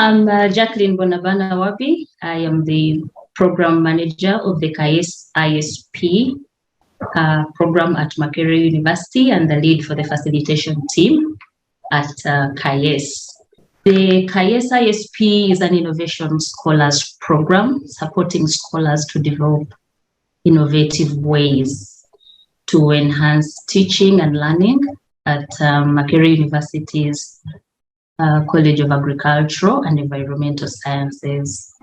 I'm Jacqueline Bonabana Wabi. I am the program manager of the CAES-ISP program at Makerere University and the lead for the facilitation team at CAES. The CAES-ISP is an innovation scholars program supporting scholars to develop innovative ways to enhance teaching and learning at Makerere University's College of Agricultural and Environmental Sciences.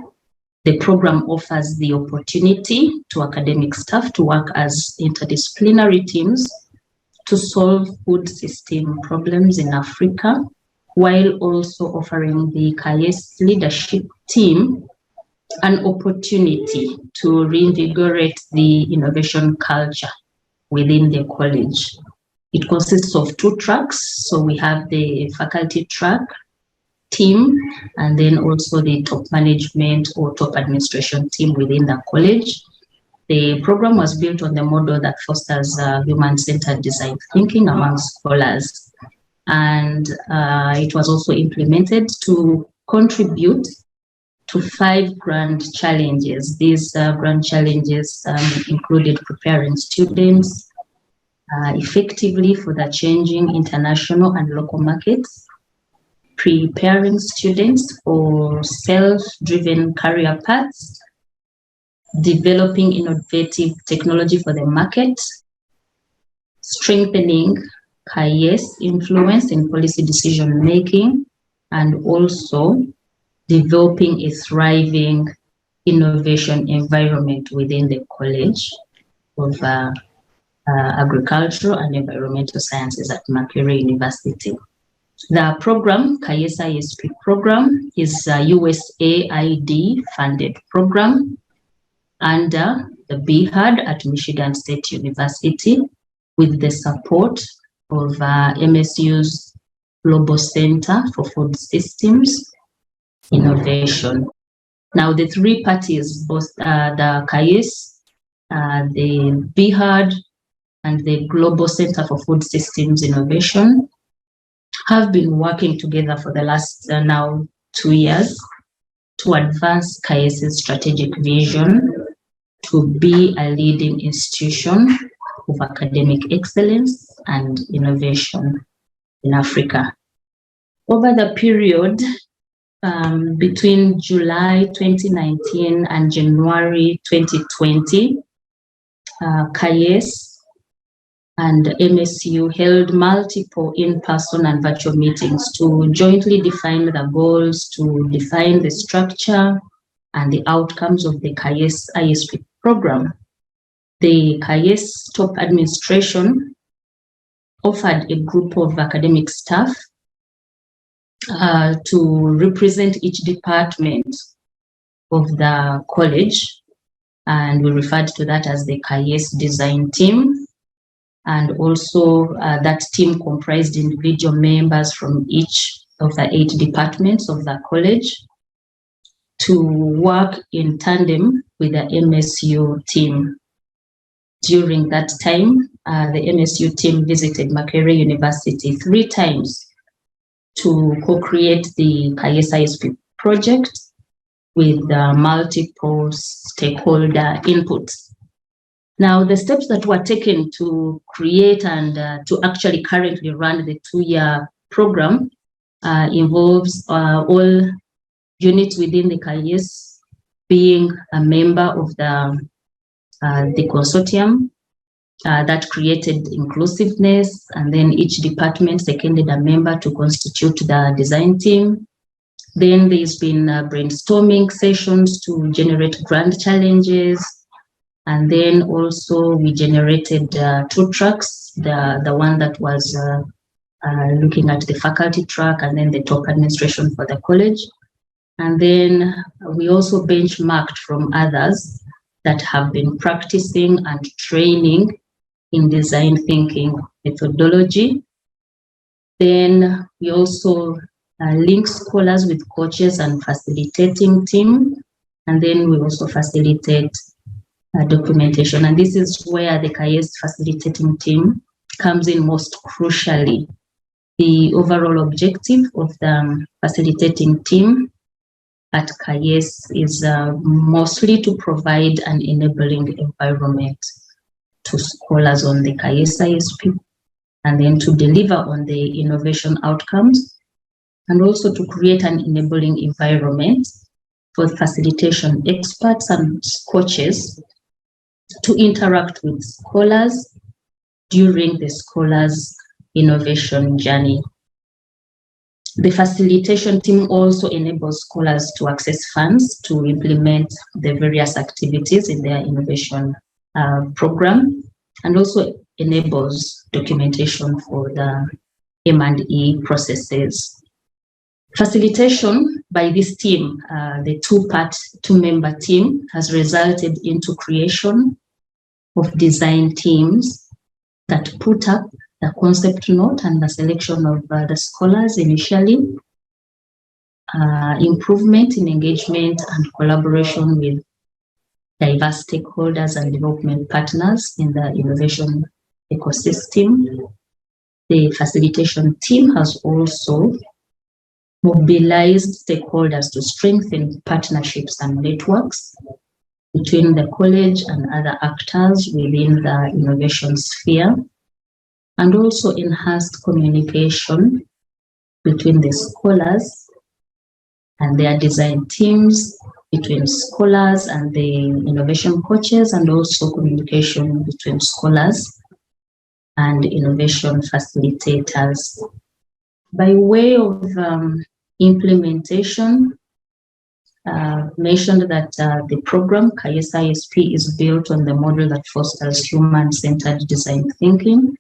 The program offers the opportunity to academic staff to work as interdisciplinary teams to solve food system problems in Africa, while also offering the CAES leadership team an opportunity to reinvigorate the innovation culture within the college. It consists of 2 tracks. So we have the faculty track team, and then also the top management or top administration team within the college. The program was built on the model that fosters human-centered design thinking among scholars. And it was also implemented to contribute to 5 grand challenges. These grand challenges included preparing students effectively for the changing international and local markets, preparing students for self-driven career paths, developing innovative technology for the market, strengthening CAES influence in policy decision-making, and also developing a thriving innovation environment within the College of Agricultural and Environmental Sciences at Makerere University. The program, CAES-ISP program, is a USAID funded program under the BHAD at Michigan State University with the support of MSU's Global Center for Food Systems Innovation. Now, the 3 parties, both the CAES, the BHAD, and the Global Center for Food Systems Innovation, have been working together for the last now 2 years to advance CAES's strategic vision to be a leading institution of academic excellence and innovation in Africa. Over the period between July 2019 and January 2020, CAES and MSU held multiple in-person and virtual meetings to jointly define the goals, to define the structure and the outcomes of the CAES-ISP program. The CAES top administration offered a group of academic staff to represent each department of the college, and we referred to that as the CAES design team. And also that team comprised individual members from each of the 8 departments of the college to work in tandem with the MSU team. During that time, the MSU team visited Makerere University 3 times to co-create the CAES-ISP project with multiple stakeholder inputs. Now, the steps that were taken to create and to actually currently run the 2-year program involves all units within the CAES being a member of the consortium that created inclusiveness, and then each department seconded a member to constitute the design team. Then there's been brainstorming sessions to generate grand challenges. And then also we generated 2 tracks, the one that was looking at the faculty track and then the top administration for the college. And then we also benchmarked from others that have been practicing and training in design thinking methodology. Then we also link scholars with coaches and facilitating team. And then we also facilitate documentation. And this is where the CAES facilitating team comes in most crucially. The overall objective of the facilitating team at CAES is mostly to provide an enabling environment to scholars on the CAES-ISP, and then to deliver on the innovation outcomes, and also to create an enabling environment for facilitation experts and coaches to interact with scholars during the scholars' innovation journey. The facilitation team also enables scholars to access funds to implement the various activities in their innovation program, and also enables documentation for the M&E processes. Facilitation by this team, the two-member team, has resulted into creation of design teams that put up the concept note and the selection of the scholars initially, improvement in engagement and collaboration with diverse stakeholders and development partners in the innovation ecosystem. The facilitation team has also mobilized stakeholders to strengthen partnerships and networks between the college and other actors within the innovation sphere, and also enhanced communication between the scholars and their design teams, between scholars and the innovation coaches, and also communication between scholars and innovation facilitators. By way of implementation, mentioned that the program CAES-ISP is built on the model that fosters human-centered design thinking.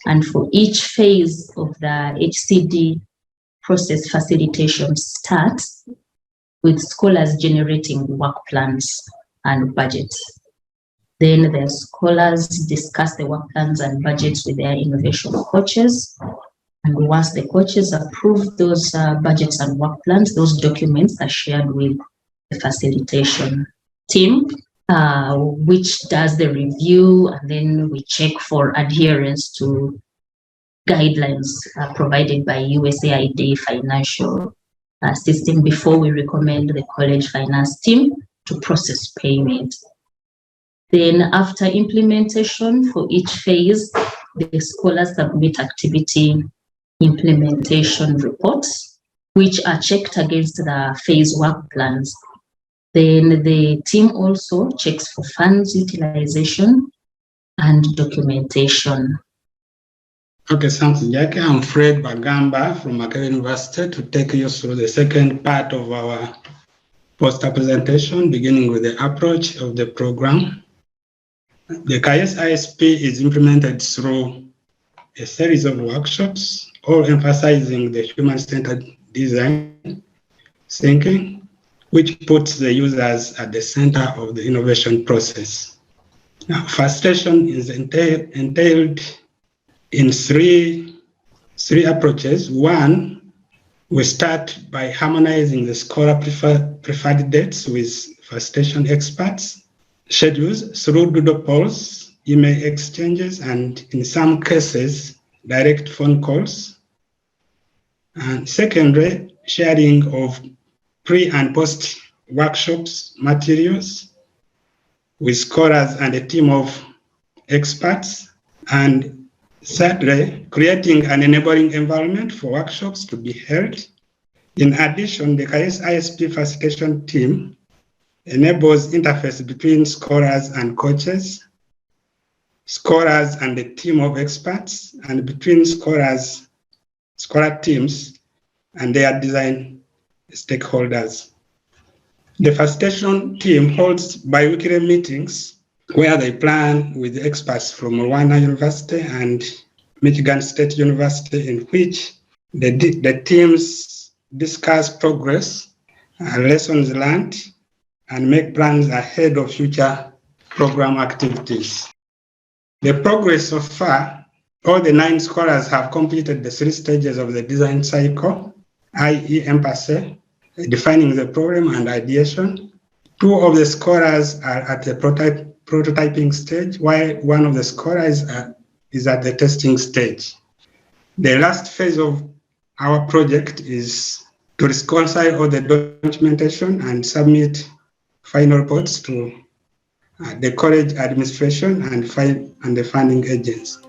And for each phase of the HCD process, facilitation starts with scholars generating work plans and budgets. Then the scholars discuss the work plans and budgets with their innovation coaches. And once the coaches approve those budgets and work plans, those documents are shared with the facilitation team, which does the review, and then we check for adherence to guidelines provided by USAID financial system before we recommend the college finance team to process payment. Then after implementation for each phase, the scholars submit activity implementation reports, which are checked against the phase work plans. Then the team also checks for funds utilization and documentation. Okay, thanks, Jackie. I'm Fred Bagamba from Makerere University to take you through the second part of our poster presentation, beginning with the approach of the program. The CAES-ISP is implemented through a series of workshops, all emphasizing the human-centered design thinking, which puts the users at the center of the innovation process. Now, facilitation is entailed in three approaches. One, we start by harmonizing the scholar preferred dates with facilitation experts, schedules through doodle polls, email exchanges, and in some cases, direct phone calls. And secondly, sharing of pre and post workshops materials with scholars and a team of experts. And thirdly, creating an enabling environment for workshops to be held. In addition, the CAES-ISP facilitation team enables interface between scholars and coaches, scholars and a team of experts, and between scholar teams and their design stakeholders. The facilitation team holds bi-weekly meetings where they plan with experts from Rwanda University and Michigan State University, in which the teams discuss progress, lessons learned, and make plans ahead of future program activities. The progress so far, all the 9 scholars have completed the 3 stages of the design cycle, i.e. empathy, defining the problem and ideation. 2 of the scholars are at the prototyping stage, while 1 of the scholars is at the testing stage. The last phase of our project is to reconcile all the documentation and submit final reports to the college administration and the funding agents.